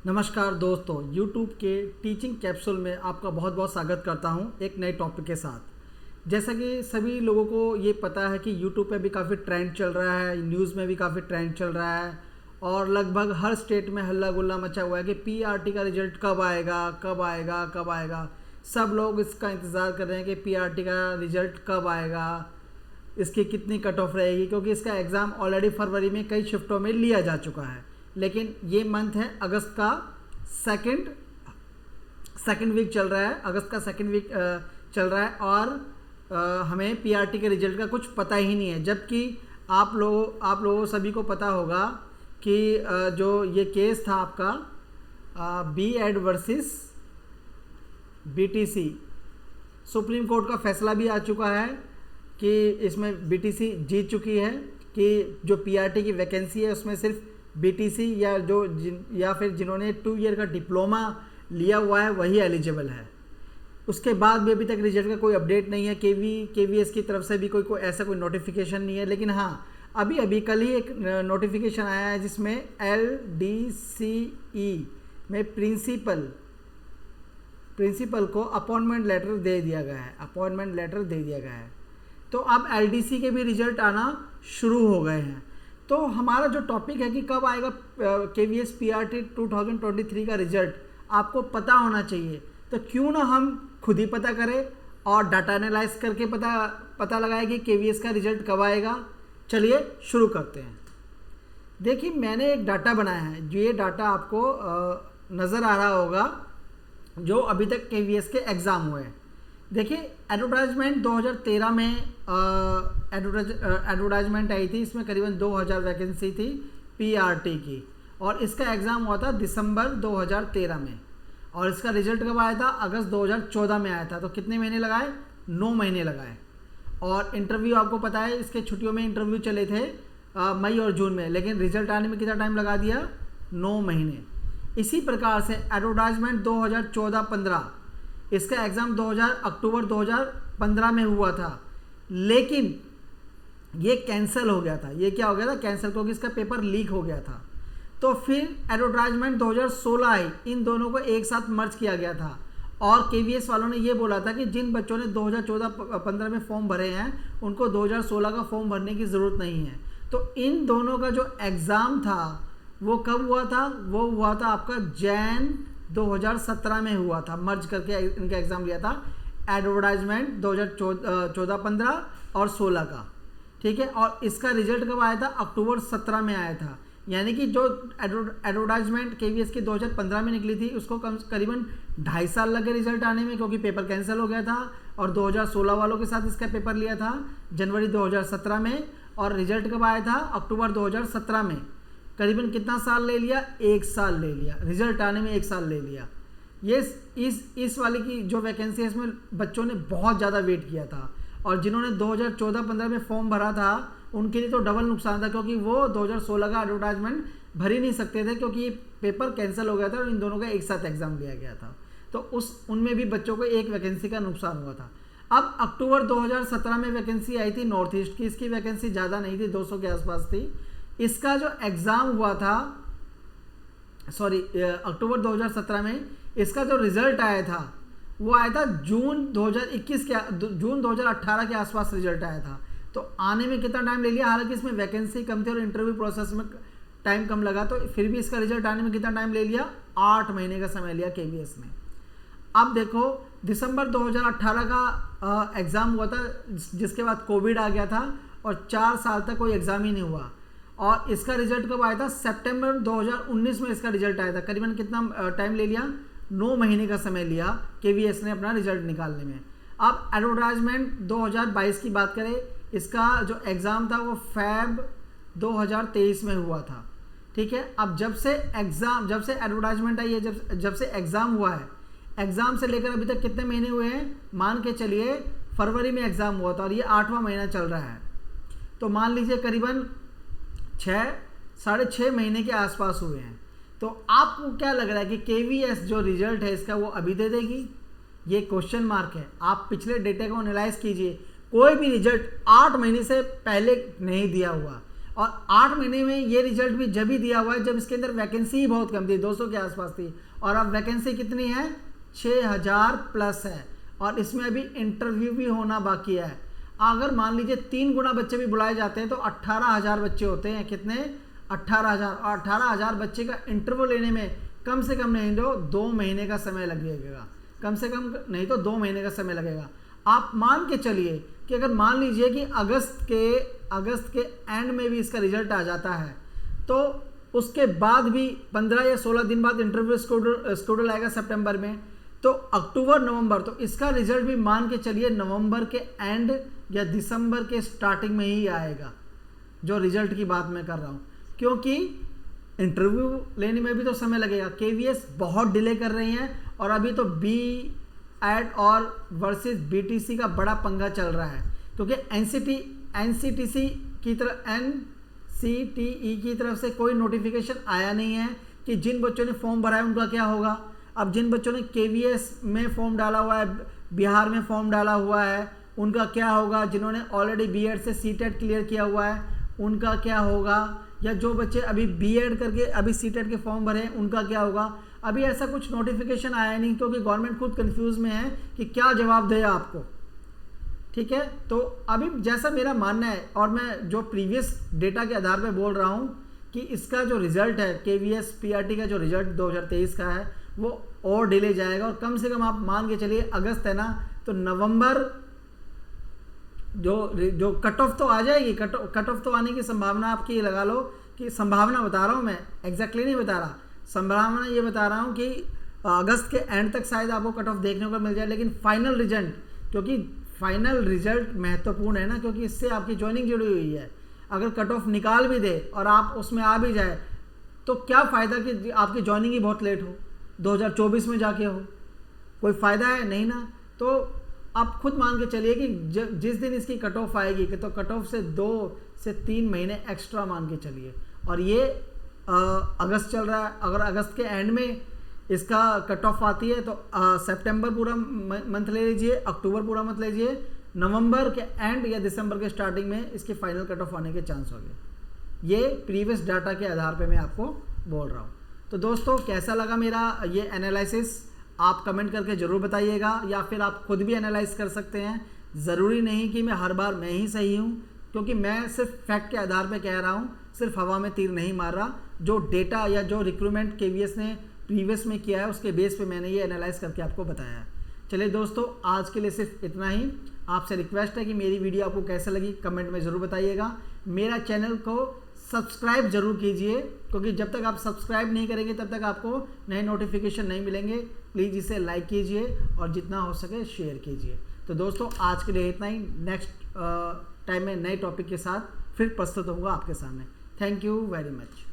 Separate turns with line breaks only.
नमस्कार दोस्तों, YouTube के टीचिंग कैप्सूल में आपका बहुत बहुत स्वागत करता हूं एक नए टॉपिक के साथ। जैसा कि सभी लोगों को ये पता है कि YouTube पे भी काफ़ी ट्रेंड चल रहा है, न्यूज़ में भी काफ़ी ट्रेंड चल रहा है और लगभग हर स्टेट में हल्ला गुल्ला मचा हुआ है कि PRT का रिजल्ट कब आएगा कब आएगा कब आएगा। सब लोग इसका इंतज़ार कर रहे हैं कि PRT का रिजल्ट कब आएगा, इसकी कितनी कट ऑफ रहेगी, क्योंकि इसका एग्ज़ाम ऑलरेडी फरवरी में कई शिफ्टों में लिया जा चुका है। लेकिन ये मंथ है अगस्त का सेकंड वीक चल रहा है, अगस्त का सेकंड वीक चल रहा है और हमें PRT के रिजल्ट का कुछ पता ही नहीं है। जबकि आप लोगों सभी को पता होगा कि जो ये केस था आपका B.Ed versus BTC, supreme court का फैसला भी आ चुका है कि इसमें BTC जीत चुकी है कि जो PRT की वैकेंसी है उसमें सिर्फ BTC या फिर जिन्होंने 2 ईयर का डिप्लोमा लिया हुआ है वही एलिजिबल है। उसके बाद भी अभी तक रिजल्ट का कोई अपडेट नहीं है। KVS की तरफ से भी कोई ऐसा कोई नोटिफिकेशन नहीं है। लेकिन हाँ, अभी कल ही एक नोटिफिकेशन आया है जिसमें LDCE में प्रिंसिपल को अपॉइंटमेंट लेटर दे दिया गया है। तो अब LDC के भी रिजल्ट आना शुरू हो गए हैं। तो हमारा जो टॉपिक है कि कब आएगा KVS PRT 2023 का रिजल्ट, आपको पता होना चाहिए। तो क्यों ना हम खुद ही पता करें और डाटा एनालाइज करके पता लगाए कि KVS का रिजल्ट कब आएगा। चलिए शुरू करते हैं। देखिए, मैंने एक डाटा बनाया है। जो ये डाटा आपको नज़र आ रहा होगा जो अभी तक KVS के एग्ज़ाम हुए हैं। देखिए, एडवर्टाइजमेंट 2013 में एडवर्टाइजमेंट आई थी। इसमें करीबन 2000 वैकेंसी थी PRT की और इसका एग्ज़ाम हुआ था दिसंबर 2013 में और इसका रिजल्ट कब आया था? अगस्त 2014 में आया था। तो कितने महीने लगाए? 9 महीने लगाए। और इंटरव्यू आपको पता है, इसके छुट्टियों में इंटरव्यू चले थे मई और जून में, लेकिन रिजल्ट आने में कितना टाइम लगा दिया? 9 महीने। इसी प्रकार से एडवर्टाइजमेंट 2014-15, इसका एग्ज़ाम अक्टूबर 2015 में हुआ था, लेकिन ये कैंसिल हो गया था। ये क्या हो गया था? कैंसिल, क्योंकि इसका पेपर लीक हो गया था। तो फिर एडवर्टाइजमेंट 2016 आई, इन दोनों को एक साथ मर्ज किया गया था और KVS वालों ने ये बोला था कि जिन बच्चों ने 2014-15 में फॉर्म भरे हैं उनको 2016 का फॉर्म भरने की ज़रूरत नहीं है। तो इन दोनों का जो एग्ज़ाम था वो कब हुआ था? वो हुआ था आपका जैन 2017 में हुआ था। मर्ज करके इनका एग्ज़ाम लिया था एडवर्टाइजमेंट 2014-15 और 16 का, ठीक है। और इसका रिजल्ट कब आया था? अक्टूबर 17 में आया था। यानी कि जो एडवर्टाइजमेंट KVS की 2015 में निकली थी उसको करीबन 2.5 साल लगे रिजल्ट आने में, क्योंकि पेपर कैंसिल हो गया था। और 2016 वालों के साथ इसका पेपर लिया था जनवरी 2017 में और रिजल्ट कब आया था? अक्टूबर 2017 में। करीबन कितना साल ले लिया? 1 साल ले लिया। रिजल्ट आने में 1 साल ले लिया। ये इस वाली की जो वैकेंसी है इसमें बच्चों ने बहुत ज़्यादा वेट किया था और जिन्होंने 2014-15 में फॉर्म भरा था उनके लिए तो डबल नुकसान था, क्योंकि वो 2016 का एडवर्टाइजमेंट भर ही नहीं सकते थे क्योंकि पेपर कैंसिल हो गया था और इन दोनों का एक साथ एग्ज़ाम लिया गया था। तो उनमें भी बच्चों को एक वैकेंसी का नुकसान हुआ था। अब अक्टूबर 2017 में वैकेंसी आई थी नॉर्थ ईस्ट की। इसकी वैकेंसी ज़्यादा नहीं थी, 200 के आसपास थी। इसका जो एग्ज़ाम हुआ था, अक्टूबर 2017 में इसका जो रिज़ल्ट आया था वो आया था जून 2018 के आसपास रिजल्ट आया था। तो आने में कितना टाइम ले लिया? हालांकि इसमें वैकेंसी कम थी और इंटरव्यू प्रोसेस में टाइम कम लगा, तो फिर भी इसका रिजल्ट आने में कितना टाइम ले लिया? 8 महीने का समय लिया KVS ने। अब देखो, दिसंबर 2018 का एग्ज़ाम हुआ था, जिसके बाद कोविड आ गया था और 4 साल तक कोई एग्ज़ाम ही नहीं हुआ। और इसका रिजल्ट कब आया था? सितंबर 2019 में इसका रिजल्ट आया था। करीबन कितना टाइम ले लिया? 9 महीने का समय लिया KVS ने अपना रिजल्ट निकालने में। अब एडवर्टाइजमेंट 2022 की बात करें, इसका जो एग्ज़ाम था वो Feb 2023 में हुआ था, ठीक है। अब जब से एडवर्टाइजमेंट आई है, जब से एग्ज़ाम हुआ है, एग्ज़ाम से लेकर अभी तक कितने महीने हुए हैं? मान के चलिए फरवरी में एग्ज़ाम हुआ था और ये 8वां महीना चल रहा है। तो मान लीजिए करीबन 6-6.5 महीने के आसपास हुए हैं। तो आपको क्या लग रहा है कि KVS जो रिजल्ट है इसका वो अभी दे देगी? ये क्वेश्चन मार्क है। आप पिछले डेटा को एनालाइज कीजिए, कोई भी रिजल्ट 8 महीने से पहले नहीं दिया हुआ। और 8 महीने में ये रिजल्ट भी जब ही दिया हुआ है जब इसके अंदर वैकेंसी ही बहुत कम थी, 200 के आसपास थी, और अब वैकेंसी कितनी है, 6000 प्लस है, और इसमें अभी इंटरव्यू भी होना बाकी है। अगर मान लीजिए 3 गुना बच्चे भी बुलाए जाते हैं तो 18,000 बच्चे होते हैं, कितने, 18,000, और 18,000 बच्चे का इंटरव्यू लेने में कम से कम नहीं तो 2 महीने का समय लगेगा, कम से कम नहीं तो 2 महीने का समय लगेगा। आप मान के चलिए कि अगर मान लीजिए कि अगस्त के एंड में भी इसका रिजल्ट आ जाता है तो उसके बाद भी 15 या 16 दिन बाद इंटरव्यू शेड्यूल आएगा सितंबर में, तो अक्टूबर नवंबर, तो इसका रिजल्ट भी मान के चलिए नवंबर के एंड या दिसंबर के स्टार्टिंग में ही आएगा, जो रिजल्ट की बात मैं कर रहा हूँ, क्योंकि इंटरव्यू लेने में भी तो समय लगेगा। केवीएस बहुत डिले कर रही हैं और अभी तो BEd और वर्सेस BTC का बड़ा पंगा चल रहा है, क्योंकि NCTE की तरफ से कोई नोटिफिकेशन आया नहीं है कि जिन बच्चों ने फॉर्म भरा है उनका क्या होगा। अब जिन बच्चों ने KVS में फॉर्म डाला हुआ है, बिहार में फॉर्म डाला हुआ है, उनका क्या होगा। जिन्होंने ऑलरेडी BEd से CTET क्लियर किया हुआ है उनका क्या होगा, या जो बच्चे अभी BEd करके अभी CTET के फॉर्म भरे हैं उनका क्या होगा। अभी ऐसा कुछ नोटिफिकेशन आया नहीं, क्योंकि गवर्नमेंट खुद कंफ्यूज में है कि क्या जवाब दे आपको, ठीक है। तो अभी जैसा मेरा मानना है और मैं जो प्रीवियस डेटा के आधार पे बोल रहा हूँ कि इसका जो रिजल्ट है KVS PRT का जो रिजल्ट 2023 का है वो और डिले जाएगा, और कम से कम आप मान के चलिए अगस्त है ना, तो नवंबर जो कट ऑफ तो आ जाएगी, कट ऑफ तो आने की संभावना आपकी लगा लो कि संभावना बता रहा हूँ मैं, एग्जैक्टली नहीं बता रहा, संभावना ये बता रहा हूँ कि अगस्त के एंड तक शायद आपको कट ऑफ देखने को मिल जाए। लेकिन फाइनल रिजल्ट, क्योंकि फाइनल रिजल्ट महत्वपूर्ण है ना, क्योंकि इससे आपकी ज्वाइनिंग जुड़ी हुई है। अगर कट ऑफ निकाल भी दे और आप उसमें आ भी जाए तो क्या फ़ायदा कि आपकी ज्वाइनिंग ही बहुत लेट हो, 2024 में जाके हो, कोई फ़ायदा है नहीं ना। तो आप खुद मान के चलिए कि जिस दिन इसकी कट ऑफ आएगी तो कट ऑफ से 2 से 3 महीने एक्स्ट्रा मान के चलिए, और ये अगस्त चल रहा है। अगर अगस्त के एंड में इसका कट ऑफ आती है तो सितंबर पूरा मंथ ले लीजिए, अक्टूबर पूरा मंथ लीजिए, नवंबर के एंड या दिसंबर के स्टार्टिंग में इसके फाइनल कट ऑफ आने के चांस हो गए। ये प्रीवियस डाटा के आधार पे मैं आपको बोल रहा हूँ। तो दोस्तों कैसा लगा मेरा ये एनालिसिस, आप कमेंट करके ज़रूर बताइएगा, या फिर आप खुद भी एनालाइज कर सकते हैं। ज़रूरी नहीं कि मैं हर बार मैं ही सही हूँ, क्योंकि मैं सिर्फ फैक्ट के आधार पे कह रहा हूँ, सिर्फ हवा में तीर नहीं मार रहा। जो डेटा या जो रिक्रूटमेंट KVS ने प्रीवियस में किया है उसके बेस पे मैंने ये एनालाइज करके आपको बताया है। चलिए दोस्तों आज के लिए सिर्फ इतना ही। आपसे रिक्वेस्ट है कि मेरी वीडियो आपको कैसे लगी कमेंट में ज़रूर बताइएगा। मेरा चैनल को सब्सक्राइब जरूर कीजिए, क्योंकि जब तक आप सब्सक्राइब नहीं करेंगे तब तक आपको नए नोटिफिकेशन नहीं मिलेंगे। प्लीज़ इसे लाइक कीजिए और जितना हो सके शेयर कीजिए। तो दोस्तों आज के लिए इतना ही। नेक्स्ट टाइम में नए टॉपिक के साथ फिर प्रस्तुत होऊंगा आपके सामने। Thank you very much.